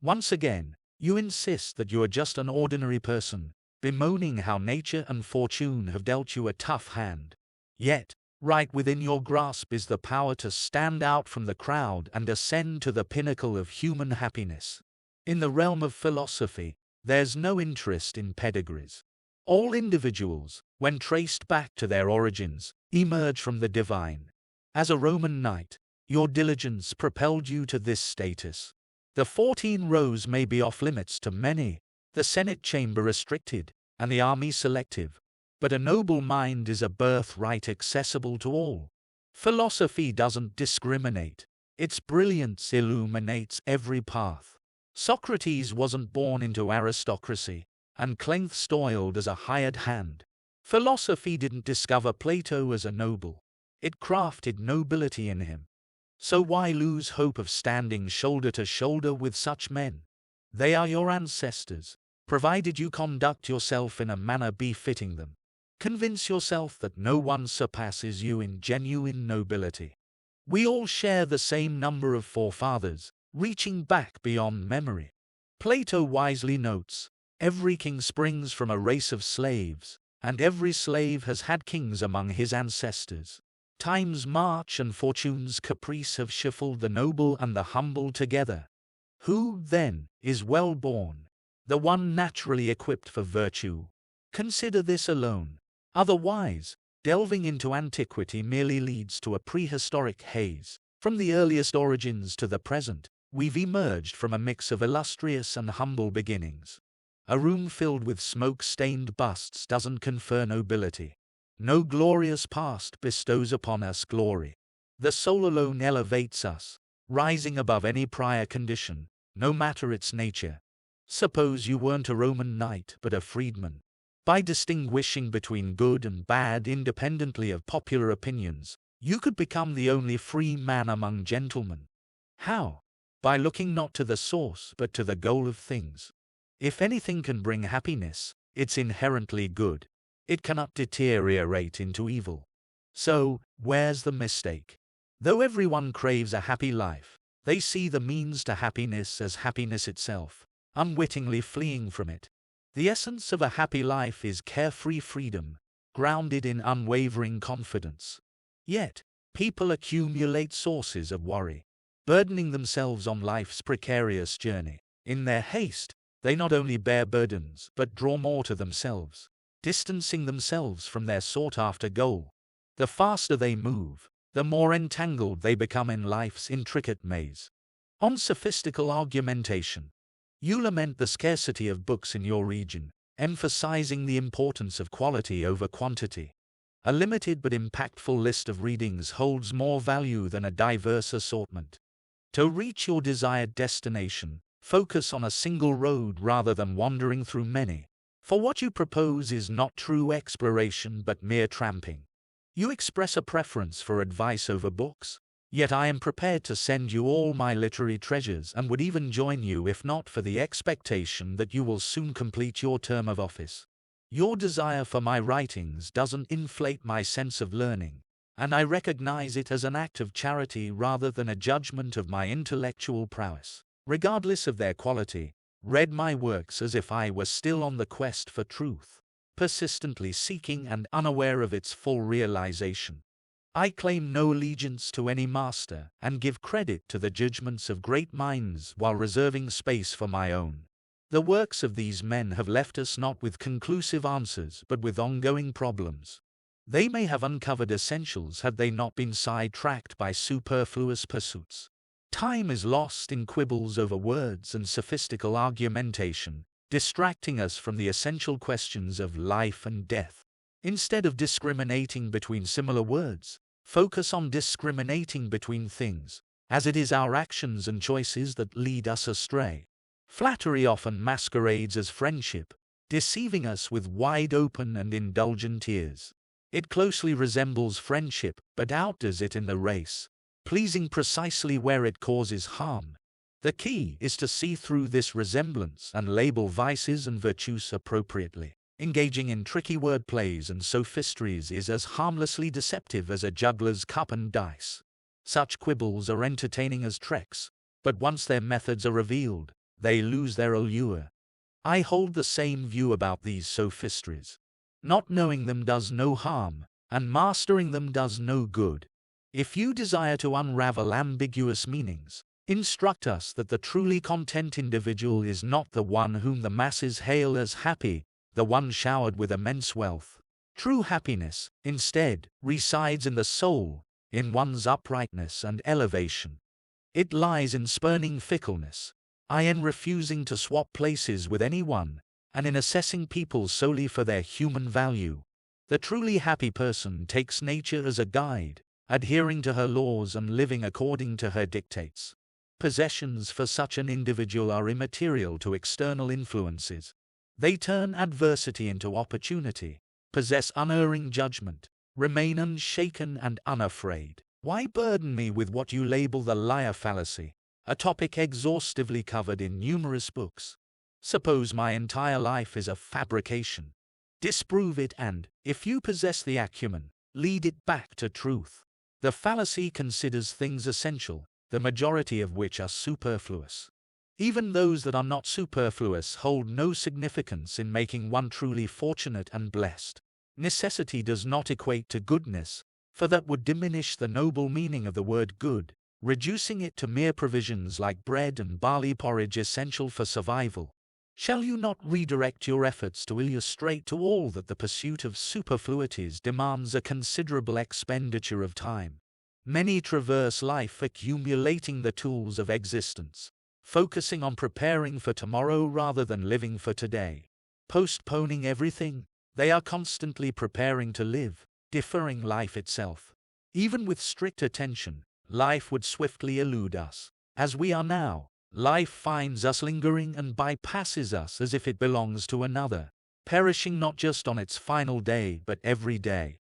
Once again, you insist that you are just an ordinary person, bemoaning how nature and fortune have dealt you a tough hand. Yet, right within your grasp is the power to stand out from the crowd and ascend to the pinnacle of human happiness. In the realm of philosophy, there's no interest in pedigrees. All individuals, when traced back to their origins, emerge from the divine. As a Roman knight, your diligence propelled you to this status. The 14 rows may be off limits to many, the Senate chamber restricted, and the army selective. But a noble mind is a birthright accessible to all. Philosophy doesn't discriminate. Its brilliance illuminates every path. Socrates wasn't born into aristocracy, and clothes toiled as a hired hand. Philosophy didn't discover Plato as a noble. It crafted nobility in him. So why lose hope of standing shoulder to shoulder with such men? They are your ancestors, provided you conduct yourself in a manner befitting them. Convince yourself that no one surpasses you in genuine nobility. We all share the same number of forefathers, reaching back beyond memory. Plato wisely notes, every king springs from a race of slaves, and every slave has had kings among his ancestors. Time's march and fortune's caprice have shuffled the noble and the humble together. Who, then, is well born? The one naturally equipped for virtue. Consider this alone. Otherwise, delving into antiquity merely leads to a prehistoric haze. From the earliest origins to the present, we've emerged from a mix of illustrious and humble beginnings. A room filled with smoke-stained busts doesn't confer nobility. No glorious past bestows upon us glory. The soul alone elevates us, rising above any prior condition, no matter its nature. Suppose you weren't a Roman knight but a freedman. By distinguishing between good and bad independently of popular opinions, You could become the only free man among gentlemen. How? By looking not to the source but to the goal of things. If anything can bring happiness, it's inherently good. It cannot deteriorate into evil. So, where's the mistake? Though everyone craves a happy life, they see the means to happiness as happiness itself, unwittingly fleeing from it. The essence of a happy life is carefree freedom, grounded in unwavering confidence. Yet, people accumulate sources of worry, burdening themselves on life's precarious journey. In their haste, they not only bear burdens but draw more to themselves, distancing themselves from their sought-after goal. The faster they move, the more entangled they become in life's intricate maze. On sophistical argumentation, you lament the scarcity of books in your region, emphasizing the importance of quality over quantity. A limited but impactful list of readings holds more value than a diverse assortment. To reach your desired destination, focus on a single road rather than wandering through many. For what you propose is not true exploration but mere tramping. You express a preference for advice over books, yet I am prepared to send you all my literary treasures and would even join you if not for the expectation that you will soon complete your term of office. Your desire for my writings doesn't inflate my sense of learning, and I recognize it as an act of charity rather than a judgment of my intellectual prowess. Regardless of their quality, read my works as if I were still on the quest for truth, persistently seeking and unaware of its full realization. I claim no allegiance to any master and give credit to the judgments of great minds while reserving space for my own. The works of these men have left us not with conclusive answers but with ongoing problems. They may have uncovered essentials had they not been sidetracked by superfluous pursuits. Time is lost in quibbles over words and sophistical argumentation, distracting us from the essential questions of life and death. Instead of discriminating between similar words, focus on discriminating between things, as it is our actions and choices that lead us astray. Flattery often masquerades as friendship, deceiving us with wide-open and indulgent ears. It closely resembles friendship but outdoes it in the race, pleasing precisely where it causes harm. The key is to see through this resemblance and label vices and virtues appropriately. Engaging in tricky wordplays and sophistries is as harmlessly deceptive as a juggler's cup and dice. Such quibbles are entertaining as tricks, but once their methods are revealed, they lose their allure. I hold the same view about these sophistries. Not knowing them does no harm, and mastering them does no good. If you desire to unravel ambiguous meanings, instruct us that the truly content individual is not the one whom the masses hail as happy, the one showered with immense wealth. True happiness, instead, resides in the soul, in one's uprightness and elevation. It lies in spurning fickleness, in refusing to swap places with anyone, and in assessing people solely for their human value. The truly happy person takes nature as a guide, adhering to her laws and living according to her dictates. Possessions for such an individual are immaterial to external influences. They turn adversity into opportunity, possess unerring judgment, remain unshaken and unafraid. Why burden me with what you label the liar fallacy, a topic exhaustively covered in numerous books? Suppose my entire life is a fabrication. Disprove it and, if you possess the acumen, lead it back to truth. The fallacy considers things essential, the majority of which are superfluous. Even those that are not superfluous hold no significance in making one truly fortunate and blessed. Necessity does not equate to goodness, for that would diminish the noble meaning of the word good, reducing it to mere provisions like bread and barley porridge essential for survival. Shall you not redirect your efforts to illustrate to all that the pursuit of superfluities demands a considerable expenditure of time? Many traverse life accumulating the tools of existence, focusing on preparing for tomorrow rather than living for today. Postponing everything, they are constantly preparing to live, deferring life itself. Even with strict attention, life would swiftly elude us. As we are now, life finds us lingering and bypasses us as if it belongs to another, perishing not just on its final day but every day.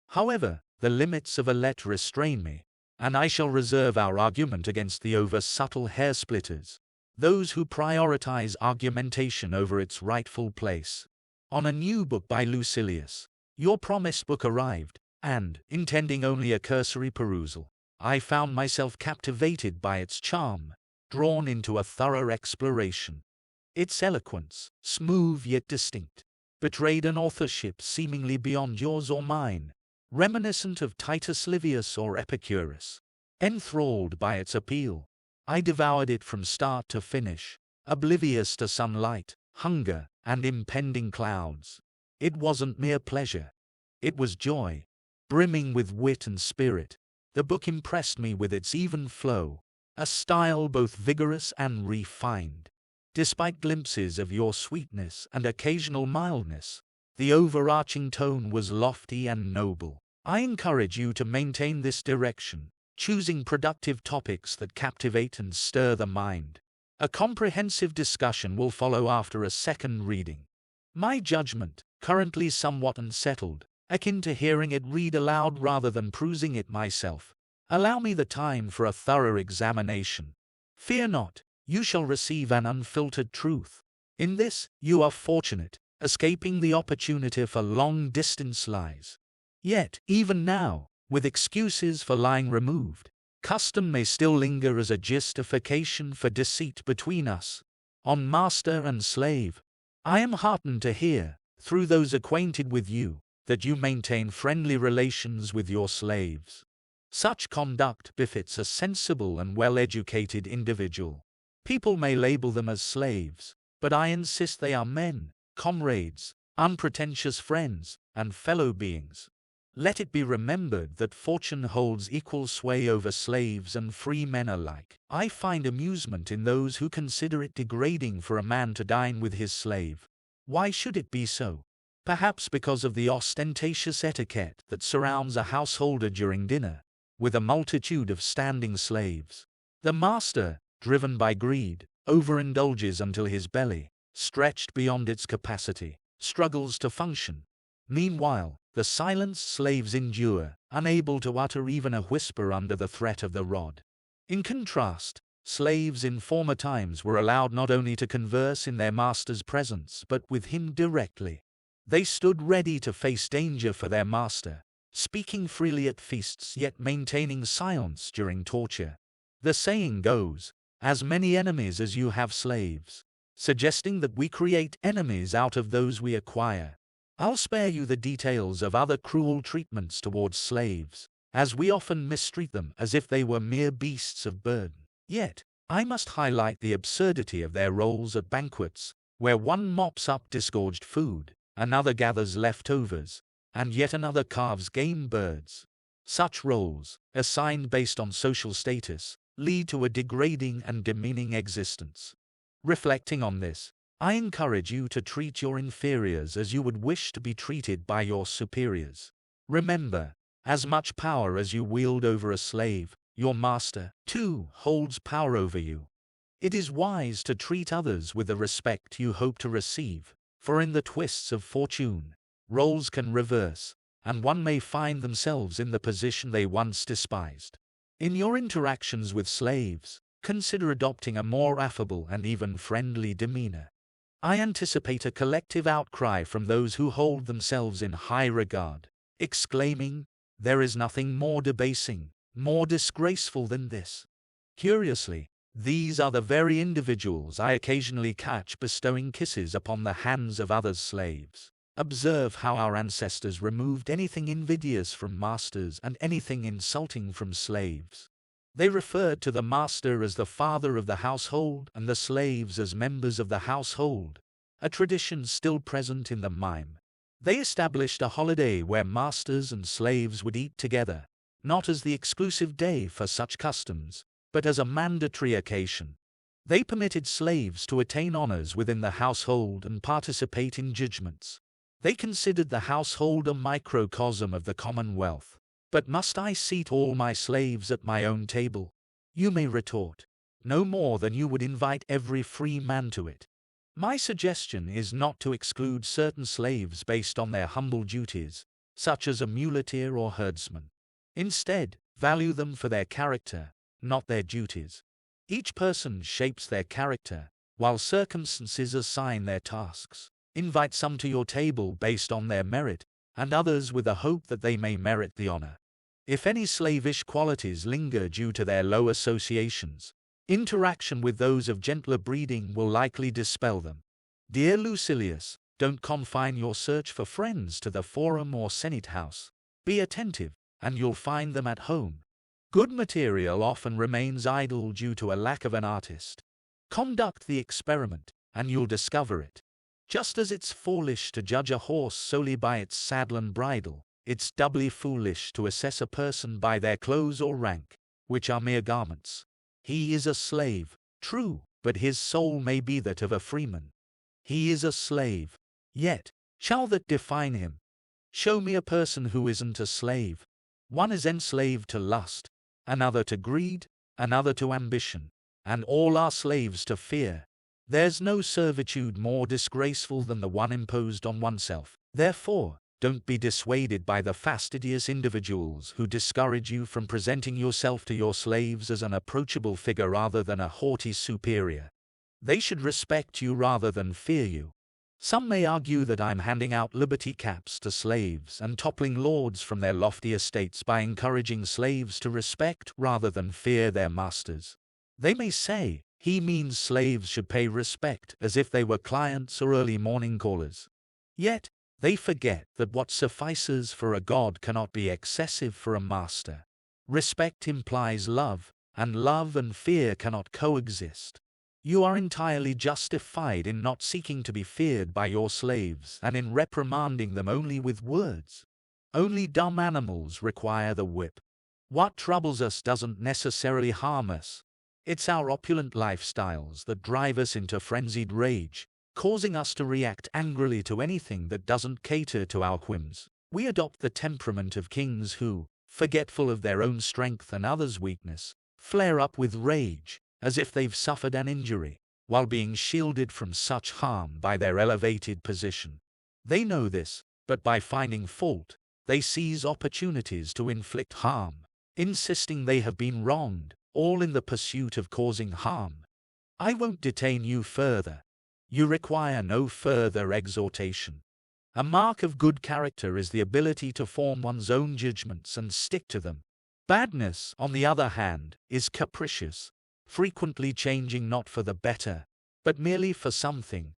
However, The limits of a let restrain me, and I shall reserve our argument against the over-subtle hair-splitters, those who prioritize argumentation over its rightful place. On a new book by Lucilius, your promised book arrived, and, intending only a cursory perusal, I found myself captivated by its charm, drawn into a thorough exploration. Its eloquence, smooth yet distinct, betrayed an authorship seemingly beyond yours or mine, reminiscent of Titus Livius or Epicurus. Enthralled by its appeal, I devoured it from start to finish, oblivious to sunlight, hunger, and impending clouds. It wasn't mere pleasure. It was joy, brimming with wit and spirit. The book impressed me with its even flow, a style both vigorous and refined. Despite glimpses of your sweetness and occasional mildness, the overarching tone was lofty and noble. I encourage you to maintain this direction, choosing productive topics that captivate and stir the mind. A comprehensive discussion will follow after a second reading. My judgment, currently somewhat unsettled, akin to hearing it read aloud rather than perusing it myself. Allow me the time for a thorough examination. Fear not, you shall receive an unfiltered truth. In this, you are fortunate, escaping the opportunity for long-distance lies. Yet, even now, with excuses for lying removed, custom may still linger as a justification for deceit between us. On master and slave, I am heartened to hear, through those acquainted with you, that you maintain friendly relations with your slaves. Such conduct befits a sensible and well-educated individual. People may label them as slaves, but I insist they are men, comrades, unpretentious friends, and fellow beings. Let it be remembered that fortune holds equal sway over slaves and free men alike. I find amusement in those who consider it degrading for a man to dine with his slave. Why should it be so? Perhaps because of the ostentatious etiquette that surrounds a householder during dinner, with a multitude of standing slaves. The master, driven by greed, overindulges until his belly, stretched beyond its capacity, struggles to function. Meanwhile, the silenced slaves endure, unable to utter even a whisper under the threat of the rod. In contrast, slaves in former times were allowed not only to converse in their master's presence but with him directly. They stood ready to face danger for their master, speaking freely at feasts yet maintaining silence during torture. The saying goes, "As many enemies as you have slaves," suggesting that we create enemies out of those we acquire. I'll spare you the details of other cruel treatments towards slaves, as we often mistreat them as if they were mere beasts of burden. Yet, I must highlight the absurdity of their roles at banquets, where one mops up disgorged food, another gathers leftovers, and yet another carves game birds. Such roles, assigned based on social status, lead to a degrading and demeaning existence. Reflecting on this, I encourage you to treat your inferiors as you would wish to be treated by your superiors. Remember, as much power as you wield over a slave, your master, too, holds power over you. It is wise to treat others with the respect you hope to receive, for in the twists of fortune, roles can reverse, and one may find themselves in the position they once despised. In your interactions with slaves, consider adopting a more affable and even friendly demeanor. I anticipate a collective outcry from those who hold themselves in high regard, exclaiming, "There is nothing more debasing, more disgraceful than this." Curiously, these are the very individuals I occasionally catch bestowing kisses upon the hands of others' slaves. Observe how our ancestors removed anything invidious from masters and anything insulting from slaves. They referred to the master as the father of the household and the slaves as members of the household, a tradition still present in the mime. They established a holiday where masters and slaves would eat together, not as the exclusive day for such customs, but as a mandatory occasion. They permitted slaves to attain honors within the household and participate in judgments. They considered the household a microcosm of the commonwealth. But must I seat all my slaves at my own table? You may retort, no more than you would invite every free man to it. My suggestion is not to exclude certain slaves based on their humble duties, such as a muleteer or herdsman. Instead, value them for their character, not their duties. Each person shapes their character, while circumstances assign their tasks. Invite some to your table based on their merit, and others with the hope that they may merit the honor. If any slavish qualities linger due to their low associations, interaction with those of gentler breeding will likely dispel them. Dear Lucilius, don't confine your search for friends to the forum or senate house. Be attentive, and you'll find them at home. Good material often remains idle due to a lack of an artist. Conduct the experiment, and you'll discover it. Just as it's foolish to judge a horse solely by its saddle and bridle, it's doubly foolish to assess a person by their clothes or rank, which are mere garments. He is a slave, true, but his soul may be that of a freeman. He is a slave, yet, shall that define him? Show me a person who isn't a slave. One is enslaved to lust, another to greed, another to ambition, and all are slaves to fear. There's no servitude more disgraceful than the one imposed on oneself. Therefore, don't be dissuaded by the fastidious individuals who discourage you from presenting yourself to your slaves as an approachable figure rather than a haughty superior. They should respect you rather than fear you. Some may argue that I'm handing out liberty caps to slaves and toppling lords from their lofty estates by encouraging slaves to respect rather than fear their masters. They may say, he means slaves should pay respect as if they were clients or early morning callers. Yet, they forget that what suffices for a god cannot be excessive for a master. Respect implies love, and love and fear cannot coexist. You are entirely justified in not seeking to be feared by your slaves and in reprimanding them only with words. Only dumb animals require the whip. What troubles us doesn't necessarily harm us. It's our opulent lifestyles that drive us into frenzied rage, causing us to react angrily to anything that doesn't cater to our whims. We adopt the temperament of kings who, forgetful of their own strength and others' weakness, flare up with rage, as if they've suffered an injury, while being shielded from such harm by their elevated position. They know this, but by finding fault, they seize opportunities to inflict harm, insisting they have been wronged, all in the pursuit of causing harm. I won't detain you further. You require no further exhortation. A mark of good character is the ability to form one's own judgments and stick to them. Badness, on the other hand, is capricious, frequently changing not for the better, but merely for something,